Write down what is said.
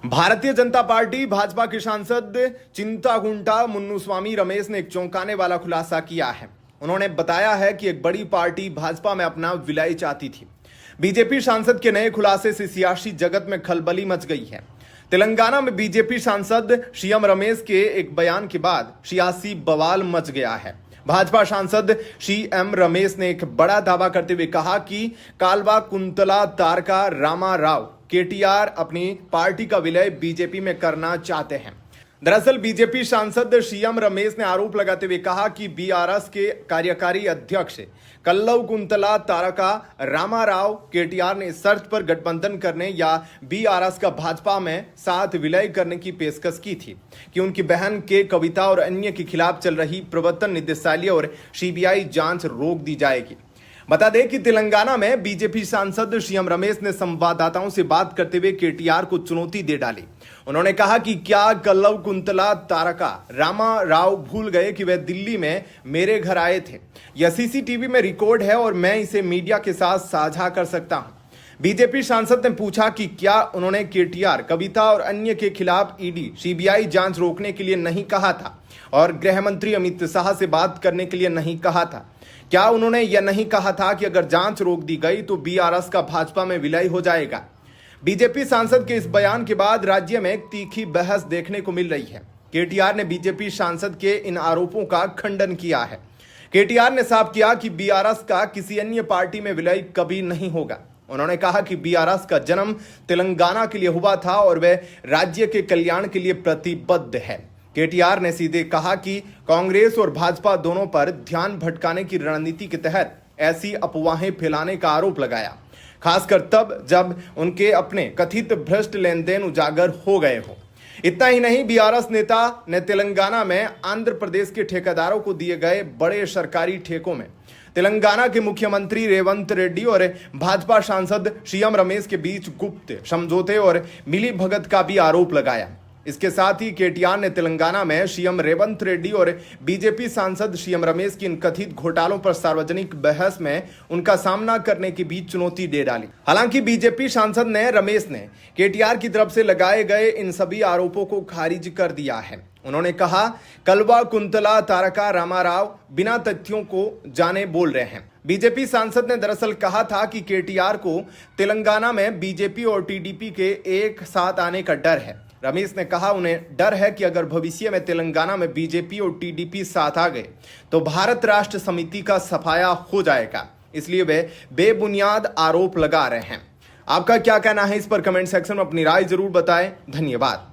Bharatiya Janata party Bhajpa के सांसद चिंतागुंटा मुन्नुस्वामी रमेश ने एक चौंकाने वाला खुलासा किया है। उन्होंने बताया है कि एक बड़ी पार्टी भाजपा में अपना विलय चाहती थी। बीजेपी सांसद के नए खुलासे से सियासी जगत में खलबली मच गई है। तेलंगाना में बीजेपी सांसद सीएम रमेश के एक बयान के बाद सियासी बवाल मच गया है। भाजपा सांसद सीएम रमेश ने एक बड़ा दावा करते हुए कहा कि कालवा कुंतला तारका रामा राव केटीआर अपनी पार्टी का विलय बीजेपी में करना चाहते हैं। दरअसल बीजेपी सांसद सीएम रमेश ने आरोप लगाते हुए कहा कि बीआरएस के कार्यकारी अध्यक्ष कल्लव कुंतला तारका रामा राव केटीआर ने शर्त पर गठबंधन करने या बीआरएस का भाजपा में साथ विलय करने की पेशकश की थी कि उनकी बहन के कविता और अन्य के खिलाफ चल रही प्रवर्तन निदेशालय और सीबीआई जांच रोक दी जाएगी। बता दें कि तेलंगाना में बीजेपी सांसद सीएम रमेश ने संवाददाताओं से बात करते हुए केटीआर को चुनौती दे डाली। उन्होंने कहा कि क्या कल्लव कुंतला तारका रामा राव भूल गए कि वह दिल्ली में मेरे घर आए थे। यह सीसीटीवी में रिकॉर्ड है और मैं इसे मीडिया के साथ साझा कर सकता हूं। बीजेपी सांसद ने पूछा कि क्या उन्होंने केटीआर कविता और अन्य के खिलाफ ईडी सीबीआई जांच रोकने के लिए नहीं कहा था और गृह मंत्री अमित शाह से बात करने के लिए नहीं कहा था। क्या उन्होंने यह नहीं कहा था कि अगर जांच रोक दी गई तो बीआरएस का भाजपा में विलय हो जाएगा। बीजेपी सांसद के इस बयान के बाद राज्य में एक तीखी बहस देखने को मिल रही है। केटीआर ने बीजेपी सांसद के इन आरोपों का खंडन किया है। केटीआर ने साफ किया कि बीआरएस का किसी अन्य पार्टी में विलय कभी नहीं होगा। उन्होंने कहा कि बीआरएस का जन्म तेलंगाना के लिए हुआ था और वह राज्य के कल्याण के लिए प्रतिबद्ध है। केटीआर ने सीधे कहा कि कांग्रेस और भाजपा दोनों पर ध्यान भटकाने की रणनीति के तहत ऐसी अफवाहें फैलाने का आरोप लगाया, खासकर तब जब उनके अपने कथित भ्रष्ट लेन देन उजागर हो गए हो। इतना ही नहीं, बीआरएस नेता ने तेलंगाना में आंध्र प्रदेश के ठेकेदारों को दिए गए बड़े सरकारी ठेकों में तेलंगाना के मुख्यमंत्री रेवंत रेड्डी और भाजपा सांसद सीएम रमेश के बीच गुप्त समझौते और मिली भगत का भी आरोप लगाया। इसके साथ ही केटीआर ने तेलंगाना में सीएम रेवंत रेड्डी और बीजेपी सांसद सीएम रमेश की इन कथित घोटालों पर सार्वजनिक बहस में उनका सामना करने की भी चुनौती दे डाली। हालांकि बीजेपी सांसद ने रमेश ने केटीआर की तरफ से लगाए गए इन सभी आरोपों को खारिज कर दिया है। उन्होंने कहा, कल्वा कुंतला तारका रामा राव बिना तथ्यों को जाने बोल रहे हैं। बीजेपी सांसद ने दरअसल कहा था कि केटीआर को तेलंगाना में बीजेपी और टीडीपी के एक साथ आने का डर है। रमेश ने कहा उन्हें डर है कि अगर भविष्य में तेलंगाना में बीजेपी और टीडीपी साथ आ गए तो भारत राष्ट्र समिति का सफाया हो जाएगा, इसलिए वे बेबुनियाद आरोप लगा रहे हैं। आपका क्या कहना है इस पर कमेंट सेक्शन में अपनी राय जरूर बताएं। धन्यवाद।